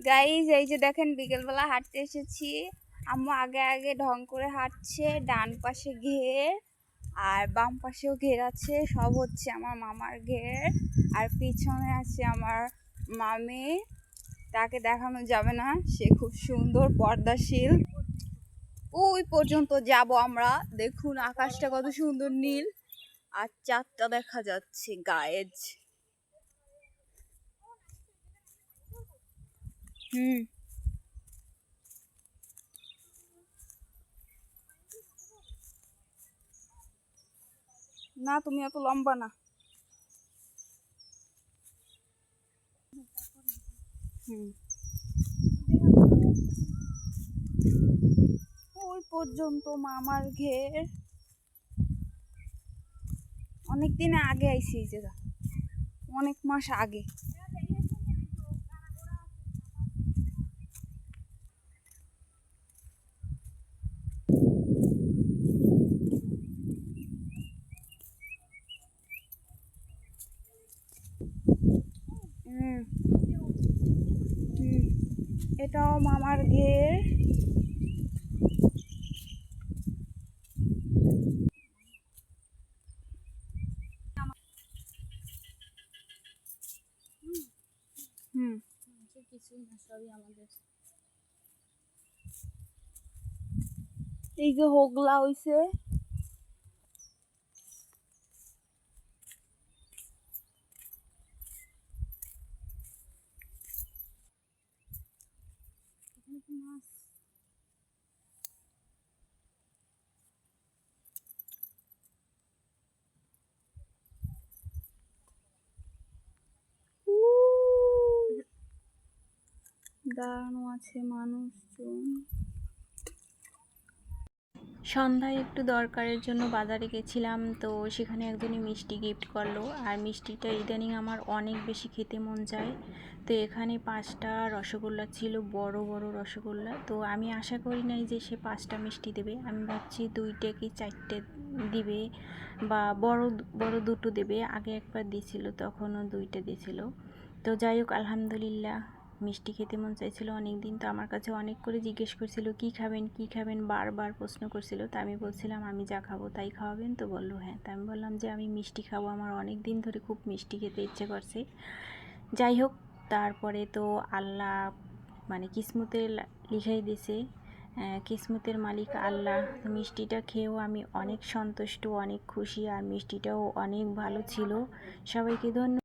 Guys এই যে দেখেন বিকেলবেলা হাঁটতে এসেছি। আম্মু আগে আগে ঢং করে হাঁটছে, ডান পাশে ঘের আর বাম পাশেও ঘের আছে, সব হচ্ছে আমার মামার ঘের। আর পিছনে আছে আমার মামি, তাকে দেখানো যাবে না, সে খুব সুন্দর পর্দাশীল। ওই পর্যন্ত যাব আমরা, দেখুন আকাশটা কত সুন্দর নীল আর চাঁদটা দেখা যাচ্ছে গায়েজ। না তুমি অত লম্বা না। ওই পর্যন্ত মামার ঘের। অনেকদিন আগে আইছি এই জায়গা, অনেক মাস আগে। এটাও মামার ঘের। এই যে হোগলা হইছে, দাঁড়ানো আছে মানুষজন। সন্ধ্যায় একটু দরকারের জন্য বাজারে গেছিলাম, তো সেখানে একজনই মিষ্টি গিফট করলো। আর মিষ্টিটা ইদানিং আমার অনেক বেশি খেতে মন যায়। তো এখানে 5টা রসগোল্লা ছিল, বড় বড় রসগোল্লা। তো আমি আশা করি নাই যে সে 5টা মিষ্টি দেবে, আমি ভাবছি 2টে কি 4টে দিবে বা বড় বড় 2টো দেবে। আগে একবার দিয়েছিল, তখনও 2টে দিয়েছিল। তো যাই হোক, আলহামদুলিল্লাহ মিষ্টি খেতে মন চাইছিল অনেক দিন। তো আমার কাছে অনেক করে জিজ্ঞেস করছিল কি খাবেন কি খাবেন, বারবার প্রশ্ন করছিল। তো আমি বলছিলাম আমি যা খাবো তাই খাওয়াবেন? তো বললো হ্যাঁ। তো আমি বললাম যে আমি মিষ্টি খাবো, আমার অনেক দিন ধরে খুব মিষ্টি খেতে ইচ্ছে করছে। যাই হোক, তারপরে তো আল্লাহ মানে কিসমতে লিখাই দিছে, কিসমতের মালিক আল্লাহ। মিষ্টিটা খেয়েও আমি অনেক সন্তুষ্ট, অনেক খুশি। আর মিষ্টিটাও অনেক ভালো ছিল। সবাইকে ধন্যবাদ।